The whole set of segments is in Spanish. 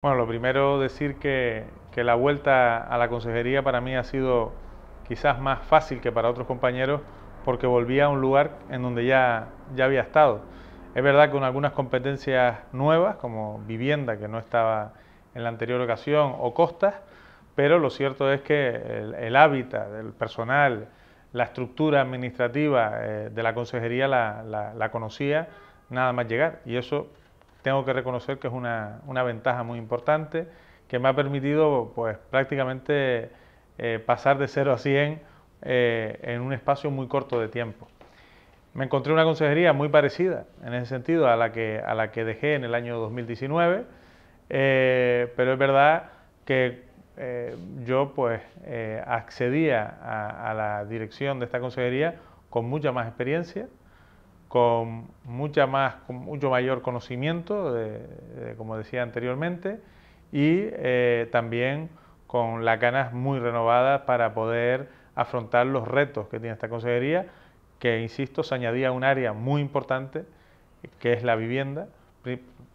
Bueno, lo primero decir que la vuelta a la consejería para mí ha sido quizás más fácil que para otros compañeros porque volví a un lugar en donde ya había estado. Es verdad que con algunas competencias nuevas, como vivienda, que no estaba en la anterior ocasión, o costas, pero lo cierto es que el hábitat, el personal, la estructura administrativa de la consejería la conocía nada más llegar, y eso tengo que reconocer que es una ventaja muy importante que me ha permitido pues prácticamente pasar de 0 a 100 en un espacio muy corto de tiempo. Me encontré una consejería muy parecida en ese sentido a la que dejé en el año 2019, pero es verdad que yo pues accedía a la dirección de esta consejería con mucha más experiencia, con mucho mayor conocimiento, como decía anteriormente, y también con las ganas muy renovadas para poder afrontar los retos que tiene esta consejería, que, insisto, se añadía un área muy importante, que es la vivienda,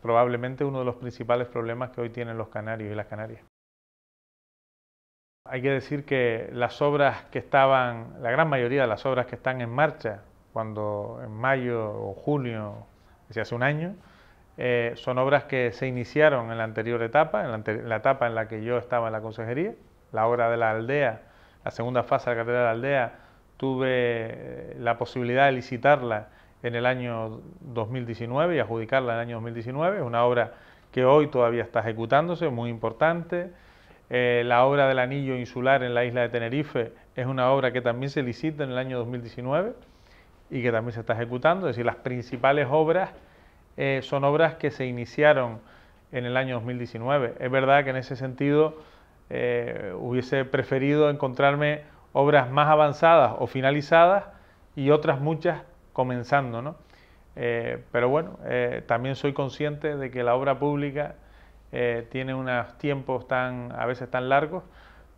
probablemente uno de los principales problemas que hoy tienen los canarios y las canarias. Hay que decir que las obras que estaban, la gran mayoría de las obras que están en marcha, cuando en mayo o junio, es hace un año, son obras que se iniciaron en la anterior etapa, la etapa en la que yo estaba en la consejería, la obra de la aldea, la segunda fase de la carretera de la aldea, tuve la posibilidad de licitarla en el año 2019 y adjudicarla en el año 2019, es una obra que hoy todavía está ejecutándose, muy importante. La obra del anillo insular en la isla de Tenerife es una obra que también se licita en el año 2019 y que también se está ejecutando. Es decir, las principales obras son obras que se iniciaron en el año 2019. Es verdad que en ese sentido hubiese preferido encontrarme obras más avanzadas o finalizadas y otras muchas comenzando, ¿no? Pero bueno, también soy consciente de que la obra pública tiene unos tiempos a veces tan largos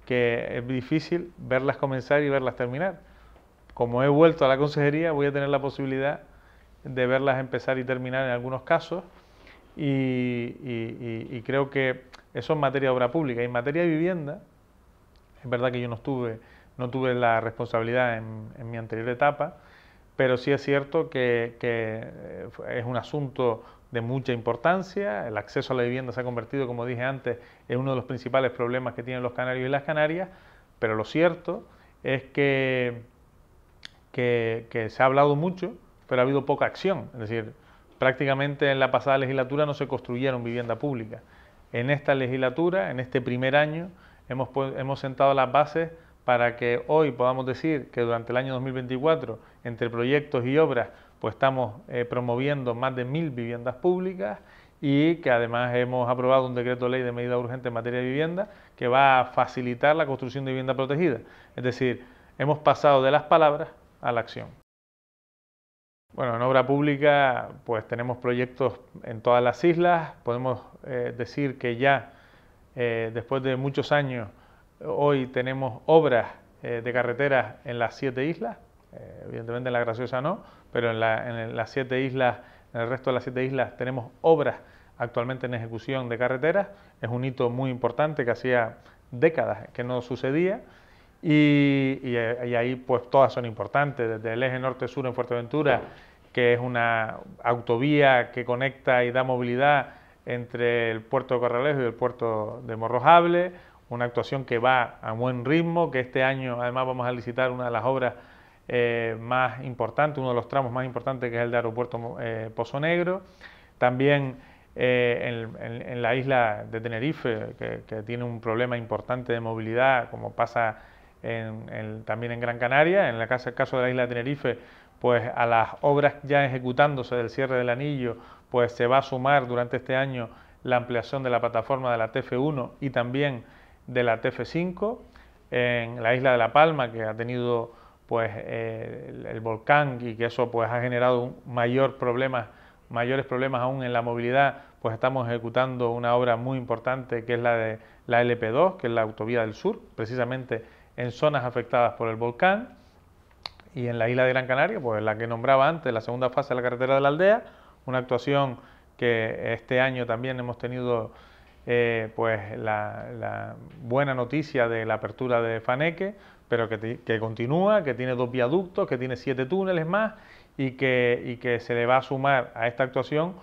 que es difícil verlas comenzar y verlas terminar. Como he vuelto a la consejería, voy a tener la posibilidad de verlas empezar y terminar en algunos casos y creo que eso en materia de obra pública. Y en materia de vivienda, es verdad que yo no tuve la responsabilidad en mi anterior etapa, pero sí es cierto que es un asunto de mucha importancia. El acceso a la vivienda se ha convertido, como dije antes, en uno de los principales problemas que tienen los canarios y las Canarias, pero lo cierto es que se ha hablado mucho, pero ha habido poca acción. Es decir, prácticamente en la pasada legislatura no se construyeron vivienda pública. En esta legislatura, en este primer año, hemos sentado las bases para que hoy podamos decir que durante el año 2024, entre proyectos y obras, pues estamos promoviendo más de 1000 viviendas públicas y que además hemos aprobado un decreto de ley de medida urgente en materia de vivienda que va a facilitar la construcción de vivienda protegida. Es decir, hemos pasado de las palabras a la acción. Bueno, en obra pública pues tenemos proyectos en todas las islas. Podemos decir que ya después de muchos años hoy tenemos obras de carreteras en las 7 islas. Evidentemente en la Graciosa no, pero en las 7 islas, en el resto de las 7 islas tenemos obras actualmente en ejecución de carreteras. Es un hito muy importante que hacía décadas que no sucedía. Y ahí pues todas son importantes, desde el eje norte-sur en Fuerteventura, que es una autovía que conecta y da movilidad entre el puerto de Corralejo y el puerto de Morrojable, una actuación que va a buen ritmo, que este año además vamos a licitar una de las obras más importantes, uno de los tramos más importantes, que es el de Aeropuerto Pozo Negro. También en la isla de Tenerife, que tiene un problema importante de movilidad, como pasa también en Gran Canaria. En el caso de la isla de Tenerife, pues a las obras ya ejecutándose del cierre del anillo, pues se va a sumar durante este año la ampliación de la plataforma de la TF1 y también de la TF5. En la isla de La Palma, que ha tenido pues el volcán y que eso pues ha generado mayores problemas aún en la movilidad, pues estamos ejecutando una obra muy importante que es la de la LP2, que es la autovía del sur, precisamente en zonas afectadas por el volcán. Y en la isla de Gran Canaria, pues la que nombraba antes, la segunda fase de la carretera de la aldea, una actuación que este año también hemos tenido pues la buena noticia de la apertura de Faneque, pero que continúa, que tiene 2 viaductos, que tiene 7 túneles más y que se le va a sumar a esta actuación,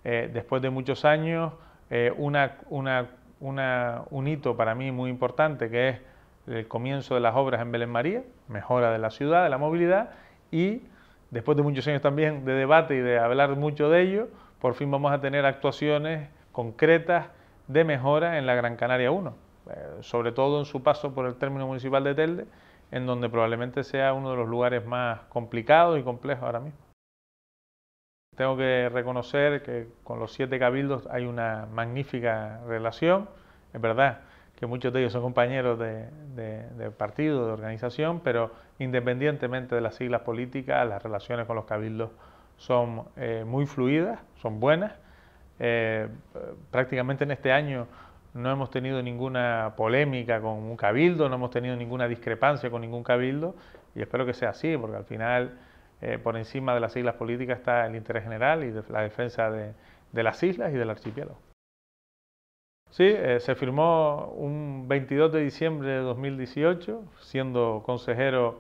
después de muchos años, un hito para mí muy importante, que es el comienzo de las obras en Belén María, mejora de la ciudad, de la movilidad, y después de muchos años también de debate y de hablar mucho de ello, por fin vamos a tener actuaciones concretas de mejora en la Gran Canaria 1, sobre todo en su paso por el término municipal de Telde, en donde probablemente sea uno de los lugares más complicados y complejos ahora mismo. Tengo que reconocer que con los 7 cabildos hay una magnífica relación. Es verdad que muchos de ellos son compañeros de partido, de organización, pero independientemente de las siglas políticas, las relaciones con los cabildos son muy fluidas, son buenas. Prácticamente en este año no hemos tenido ninguna polémica con un cabildo, no hemos tenido ninguna discrepancia con ningún cabildo, y espero que sea así, porque al final por encima de las siglas políticas está el interés general y la defensa de las islas y del archipiélago. Sí, se firmó un 22 de diciembre de 2018, siendo consejero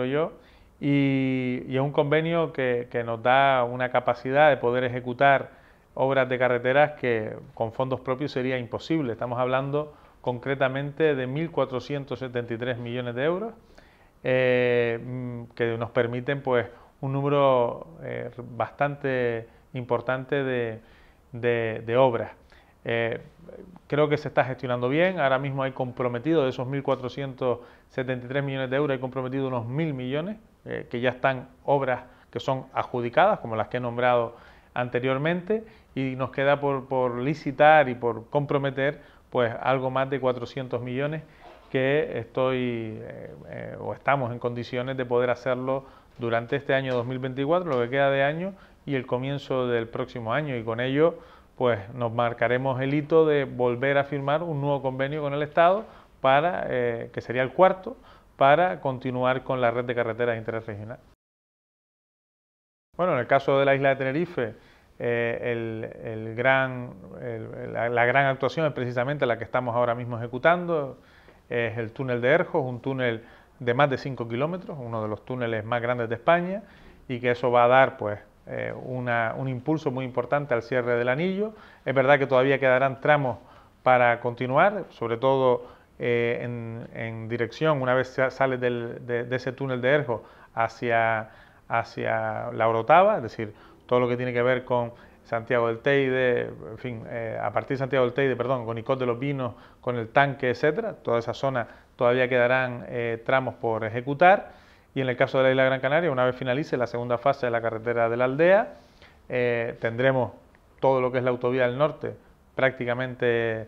yo, y es un convenio que nos da una capacidad de poder ejecutar obras de carreteras que con fondos propios sería imposible. Estamos hablando concretamente de 1.473 millones de euros, que nos permiten pues un número bastante importante de obras. Creo que se está gestionando bien. Ahora mismo hay comprometido de esos 1.473 millones de euros, hay comprometido unos 1.000 millones, que ya están obras que son adjudicadas, como las que he nombrado anteriormente, y nos queda por licitar y por comprometer pues algo más de 400 millones que estamos en condiciones de poder hacerlo durante este año 2024, lo que queda de año y el comienzo del próximo año, y con ello pues nos marcaremos el hito de volver a firmar un nuevo convenio con el Estado para, que sería el cuarto, para continuar con la red de carreteras de interés regional. Bueno, en el caso de la isla de Tenerife, la gran actuación es precisamente la que estamos ahora mismo ejecutando, es el túnel de Erjos, un túnel de más de 5 kilómetros, uno de los túneles más grandes de España, y que eso va a dar pues un impulso muy importante al cierre del anillo. Es verdad que todavía quedarán tramos para continuar, sobre todo en dirección, una vez sales de ese túnel de Erjos hacia la Orotava, es decir, todo lo que tiene que ver con Santiago del Teide, en fin, a partir de Santiago del Teide, perdón, con Icod de los Vinos, con el Tanque, etcétera. Toda esa zona todavía quedarán tramos por ejecutar. Y en el caso de la isla de Gran Canaria, una vez finalice la segunda fase de la carretera de la Aldea, tendremos todo lo que es la autovía del norte prácticamente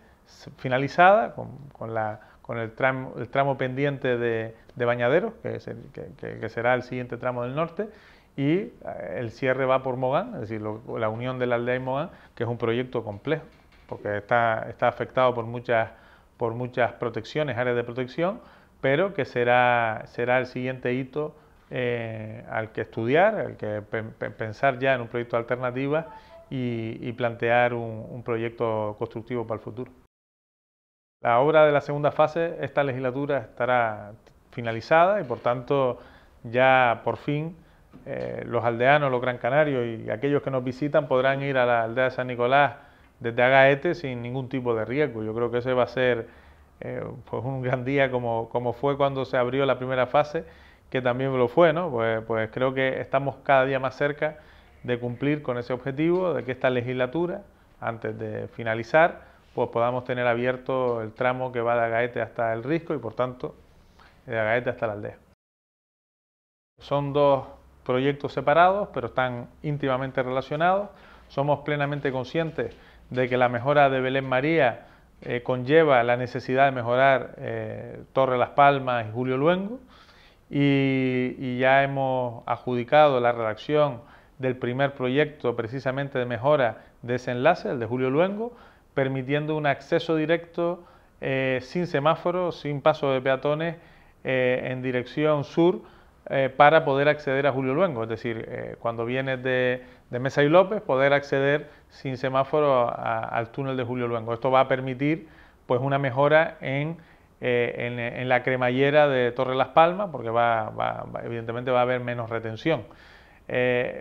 finalizada, con el tramo pendiente de Bañaderos, que será el siguiente tramo del norte, y el cierre va por Mogán, es decir, la unión de la Aldea y Mogán, que es un proyecto complejo, porque está afectado por muchas protecciones, áreas de protección, pero que será el siguiente hito al que estudiar, al que pensar ya en un proyecto de alternativa y plantear un proyecto constructivo para el futuro. La obra de la segunda fase, esta legislatura estará finalizada y por tanto ya por fin los aldeanos, los gran canarios y aquellos que nos visitan podrán ir a la aldea de San Nicolás desde Agaete sin ningún tipo de riesgo. Yo creo que ese va a ser pues un gran día como fue cuando se abrió la primera fase, que también lo fue, ¿no? Pues creo que estamos cada día más cerca de cumplir con ese objetivo, de que esta legislatura, antes de finalizar, pues podamos tener abierto el tramo que va de Agaete hasta el Risco y por tanto de Agaete hasta la aldea. Son dos proyectos separados, pero están íntimamente relacionados. Somos plenamente conscientes de que la mejora de Belén María conlleva la necesidad de mejorar Torre Las Palmas y Julio Luengo, y ya hemos adjudicado la redacción del primer proyecto precisamente de mejora de ese enlace, el de Julio Luengo, permitiendo un acceso directo sin semáforos, sin paso de peatones en dirección sur, para poder acceder a Julio Luengo, es decir, cuando vienes de Mesa y López, poder acceder sin semáforo al túnel de Julio Luengo. Esto va a permitir pues una mejora en la cremallera de Torre Las Palmas, porque evidentemente va a haber menos retención.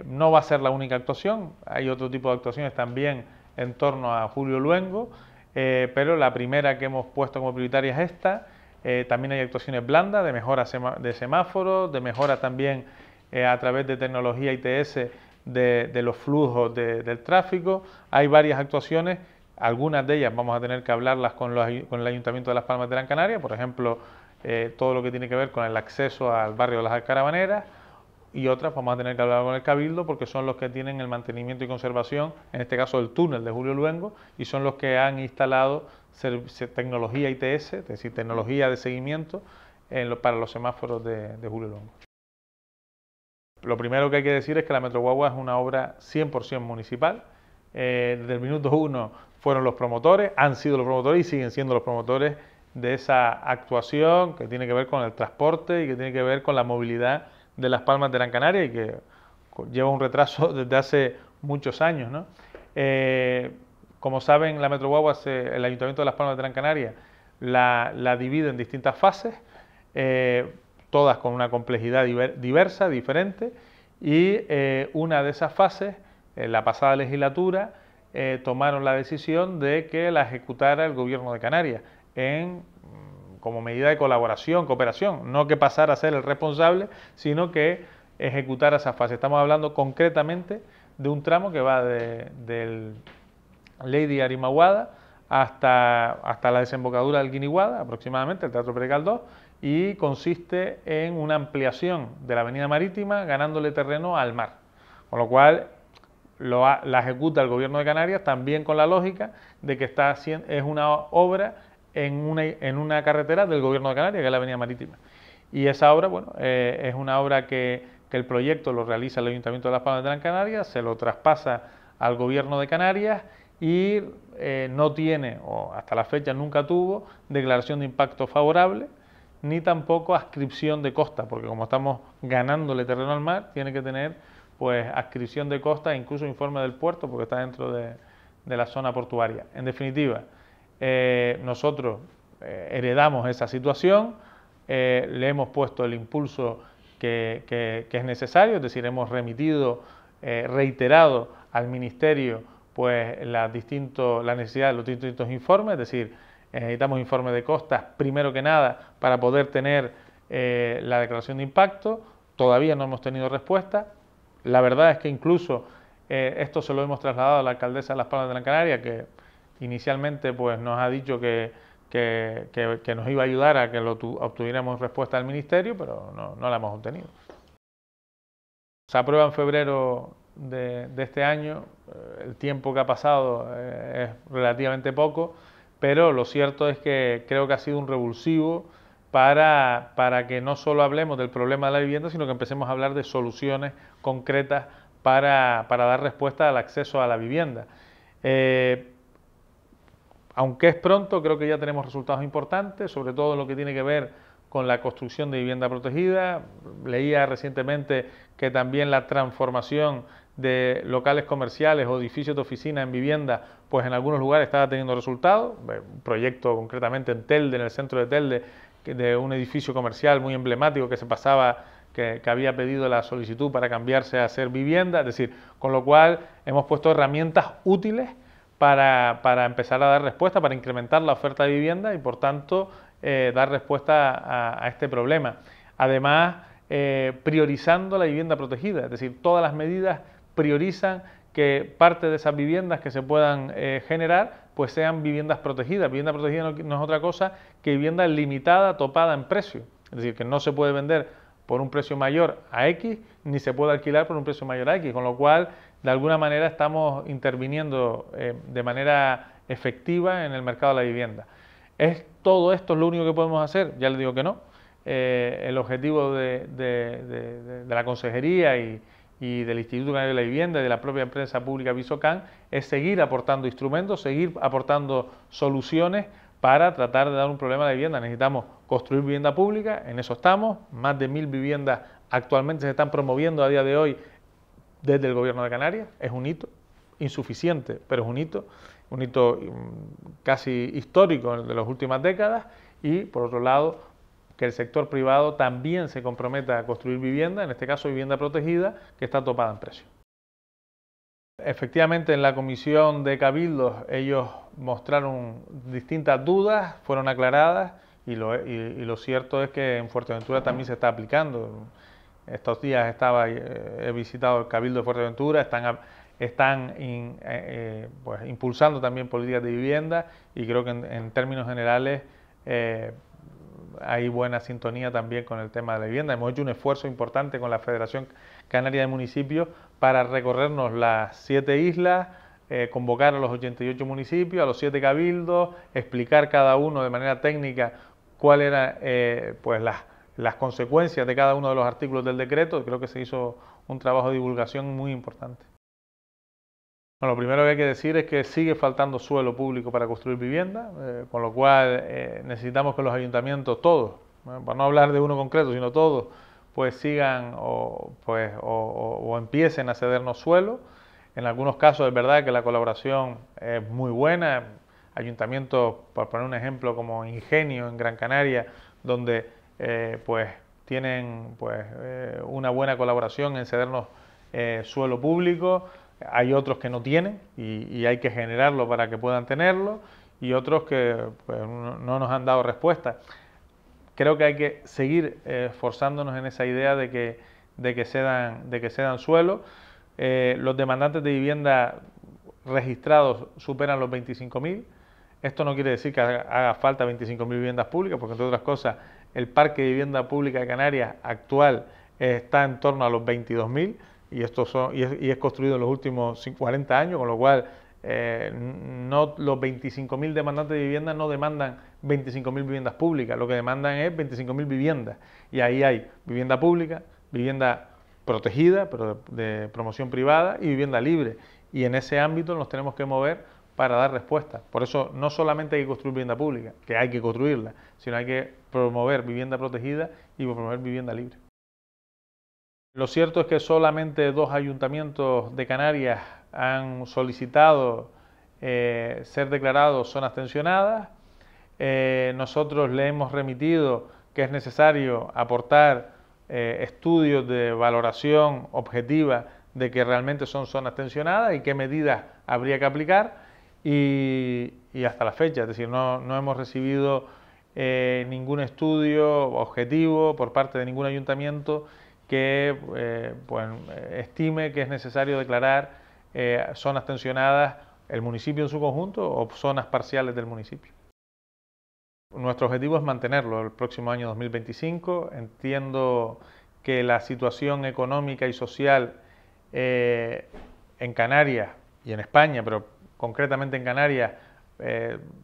No va a ser la única actuación, hay otro tipo de actuaciones también en torno a Julio Luengo, pero la primera que hemos puesto como prioritaria es esta. También hay actuaciones blandas de mejora de semáforos, de mejora también a través de tecnología ITS de los flujos del tráfico. Hay varias actuaciones, algunas de ellas vamos a tener que hablarlas con el Ayuntamiento de Las Palmas de Gran Canaria, por ejemplo, todo lo que tiene que ver con el acceso al barrio de las Alcarabaneras, y otras vamos a tener que hablar con el Cabildo porque son los que tienen el mantenimiento y conservación, en este caso el túnel de Julio Luengo, y son los que han instalado tecnología ITS, es decir, tecnología de seguimiento para los semáforos de Julio Luengo. Lo primero que hay que decir es que la Metro Guagua es una obra 100% municipal. Desde el minuto 1 fueron los promotores, han sido los promotores y siguen siendo los promotores de esa actuación que tiene que ver con el transporte y que tiene que ver con la movilidad de Las Palmas de Gran Canaria y que lleva un retraso desde hace muchos años, ¿no? Como saben, la Metro Guagua, el Ayuntamiento de Las Palmas de Gran Canaria la divide en distintas fases, todas con una complejidad diversa, diferente, y una de esas fases, en la pasada legislatura, tomaron la decisión de que la ejecutara el Gobierno de Canarias como medida de colaboración, cooperación, no que pasara a ser el responsable, sino que ejecutara esa fase. Estamos hablando concretamente de un tramo que va del Lady Arimaguada hasta la desembocadura del Guiniguada, aproximadamente, el Teatro Pere Galdós, y consiste en una ampliación de la avenida marítima ganándole terreno al mar, con lo cual la ejecuta el Gobierno de Canarias también con la lógica de que es una obra en una carretera del Gobierno de Canarias, que es la avenida marítima. Y esa obra, bueno, es una obra que el proyecto lo realiza el Ayuntamiento de Las Palmas de Gran Canaria, se lo traspasa al Gobierno de Canarias y no tiene, o hasta la fecha nunca tuvo, declaración de impacto favorable, ni tampoco adscripción de costa, porque como estamos ganándole terreno al mar, tiene que tener pues adscripción de costa e incluso informe del puerto, porque está dentro de la zona portuaria. En definitiva, nosotros heredamos esa situación, le hemos puesto el impulso que es necesario, es decir, hemos remitido, reiterado al Ministerio pues la necesidad de los distintos informes, es decir, necesitamos informes de costas primero que nada para poder tener la declaración de impacto. Todavía no hemos tenido respuesta. La verdad es que incluso esto se lo hemos trasladado a la alcaldesa de Las Palmas de Gran Canaria, que inicialmente pues nos ha dicho que nos iba a ayudar a que obtuviéramos respuesta del Ministerio, pero no la hemos obtenido. Se aprueba en febrero de este año, el tiempo que ha pasado es relativamente poco, pero lo cierto es que creo que ha sido un revulsivo para que no solo hablemos del problema de la vivienda, sino que empecemos a hablar de soluciones concretas para dar respuesta al acceso a la vivienda. Aunque es pronto, creo que ya tenemos resultados importantes, sobre todo en lo que tiene que ver con la construcción de vivienda protegida. Leía recientemente que también la transformación de locales comerciales o edificios de oficina en vivienda, pues en algunos lugares estaba teniendo resultados. Un proyecto concretamente en Telde, en el centro de Telde, de un edificio comercial muy emblemático que se pasaba, que había pedido la solicitud para cambiarse a ser vivienda, es decir, con lo cual hemos puesto herramientas útiles para empezar a dar respuesta, para incrementar la oferta de vivienda y por tanto dar respuesta a este problema. Además, priorizando la vivienda protegida, es decir, todas las medidas priorizan que parte de esas viviendas que se puedan generar pues sean viviendas protegidas. Vivienda protegida no es otra cosa que vivienda limitada, topada en precio, es decir, que no se puede vender por un precio mayor a X, ni se puede alquilar por un precio mayor a X, con lo cual de alguna manera estamos interviniendo de manera efectiva en el mercado de la vivienda. ¿Es todo esto lo único que podemos hacer? Ya les digo que no. El objetivo de la Consejería y del Instituto Canario de la Vivienda y de la propia empresa pública Visocan es seguir aportando instrumentos, seguir aportando soluciones para tratar de dar un problema a la vivienda. Necesitamos construir vivienda pública, en eso estamos, más de 1000 viviendas actualmente se están promoviendo a día de hoy desde el Gobierno de Canarias, es un hito, insuficiente, pero es un hito casi histórico de las últimas décadas, y por otro lado, que el sector privado también se comprometa a construir vivienda, en este caso vivienda protegida, que está topada en precio. Efectivamente, en la comisión de cabildos ellos mostraron distintas dudas, fueron aclaradas, y lo cierto es que en Fuerteventura también se está aplicando. Estos días he visitado el Cabildo de Fuerteventura, están pues, impulsando también políticas de vivienda, y creo que en términos generales hay buena sintonía también con el tema de la vivienda. Hemos hecho un esfuerzo importante con la Federación Canaria de Municipios para recorrernos las 7 islas, convocar a los 88 municipios, a los 7 cabildos, explicar cada uno de manera técnica cuáles eran pues las consecuencias de cada uno de los artículos del decreto. Creo que se hizo un trabajo de divulgación muy importante. Bueno, lo primero que hay que decir es que sigue faltando suelo público para construir vivienda, con lo cual necesitamos que los ayuntamientos, todos, para no hablar de uno concreto, sino todos, pues sigan o empiecen a cedernos suelo. En algunos casos es verdad que la colaboración es muy buena. Ayuntamientos, por poner un ejemplo, como Ingenio en Gran Canaria, donde pues tienen una buena colaboración en cedernos suelo público. Hay otros que no tienen y hay que generarlo para que puedan tenerlo, y otros que pues, no nos han dado respuesta. Creo que hay que seguir esforzándonos en esa idea de que cedan suelo. Los demandantes de vivienda registrados superan los 25.000. Esto no quiere decir que haga falta 25.000 viviendas públicas, porque entre otras cosas el parque de vivienda pública de Canarias actual está en torno a los 22.000. Y es construido en los últimos 40 años, con lo cual los 25.000 demandantes de vivienda no demandan 25.000 viviendas públicas, lo que demandan es 25.000 viviendas. Y ahí hay vivienda pública, vivienda protegida, pero de promoción privada, y vivienda libre. Y en ese ámbito nos tenemos que mover para dar respuesta. Por eso no solamente hay que construir vivienda pública, que hay que construirla, sino hay que promover vivienda protegida y promover vivienda libre. Lo cierto es que solamente 2 ayuntamientos de Canarias han solicitado ser declarados zonas tensionadas. Nosotros le hemos remitido que es necesario aportar estudios de valoración objetiva de que realmente son zonas tensionadas y qué medidas habría que aplicar, y hasta la fecha, es decir, no hemos recibido ningún estudio objetivo por parte de ningún ayuntamiento que estime que es necesario declarar zonas tensionadas el municipio en su conjunto o zonas parciales del municipio. Nuestro objetivo es mantenerlo el próximo año 2025. Entiendo que la situación económica y social en Canarias y en España, pero concretamente en Canarias,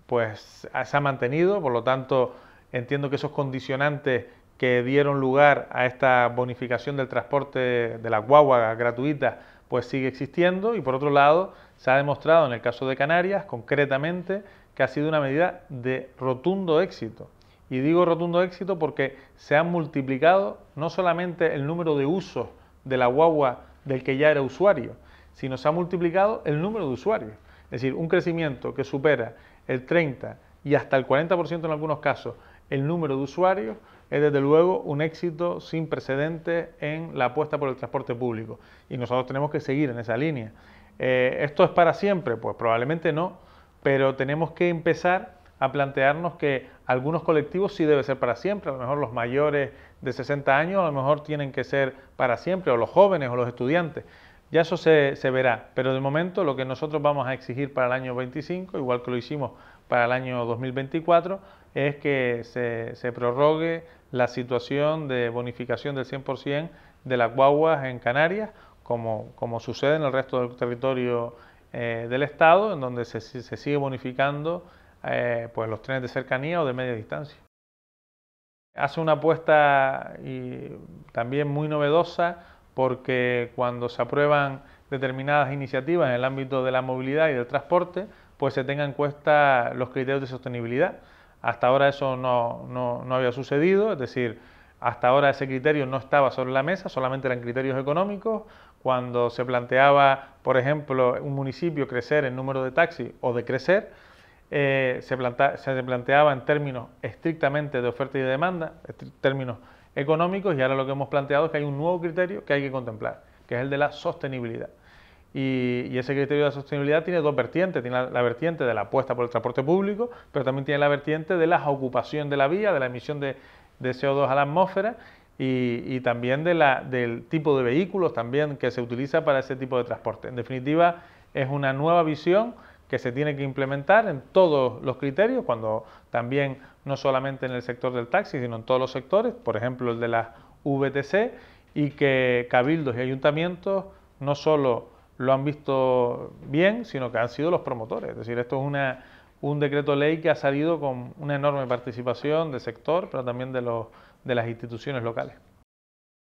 pues se ha mantenido. Por lo tanto, entiendo que esos condicionantes que dieron lugar a esta bonificación del transporte de la guagua gratuita, pues sigue existiendo. Y por otro lado, se ha demostrado en el caso de Canarias, concretamente, que ha sido una medida de rotundo éxito. Y digo rotundo éxito porque se han multiplicado no solamente el número de usos de la guagua del que ya era usuario, sino se ha multiplicado el número de usuarios. Es decir, un crecimiento que supera el 30 y hasta el 40% en algunos casos el número de usuarios, es desde luego un éxito sin precedentes en la apuesta por el transporte público, y nosotros tenemos que seguir en esa línea. ¿Esto es para siempre? Pues probablemente no, pero tenemos que empezar a plantearnos que algunos colectivos sí debe ser para siempre. A lo mejor los mayores de 60 años a lo mejor tienen que ser para siempre, o los jóvenes o los estudiantes. Ya eso se verá, pero de momento lo que nosotros vamos a exigir para el año 25, igual que lo hicimos para el año 2024, es que se prorrogue la situación de bonificación del 100% de las guaguas en Canarias, como sucede en el resto del territorio del Estado, en donde se sigue bonificando pues los trenes de cercanía o de media distancia. Hace una apuesta también muy novedosa, porque cuando se aprueban determinadas iniciativas en el ámbito de la movilidad y del transporte, pues se tengan en cuenta los criterios de sostenibilidad. Hasta ahora eso no había sucedido, es decir, hasta ahora ese criterio no estaba sobre la mesa, solamente eran criterios económicos. cuando se planteaba, por ejemplo, un municipio crecer en número de taxis o decrecer, se planteaba en términos estrictamente de oferta y de demanda, términos económicos, y ahora lo que hemos planteado es que hay un nuevo criterio que hay que contemplar, que es el de la sostenibilidad. Y ese criterio de la sostenibilidad tiene dos vertientes, tiene la vertiente de la apuesta por el transporte público, pero también tiene la vertiente de la ocupación de la vía, de la emisión de CO2 a la atmósfera y también del tipo de vehículos también que se utiliza para ese tipo de transporte. En definitiva, es una nueva visión que se tiene que implementar en todos los criterios, cuando también no solamente en el sector del taxi, sino en todos los sectores, por ejemplo el de las VTC, y que cabildos y ayuntamientos no solo lo han visto bien, sino que han sido los promotores. Es decir, esto es un decreto ley que ha salido con una enorme participación del sector, pero también de las instituciones locales.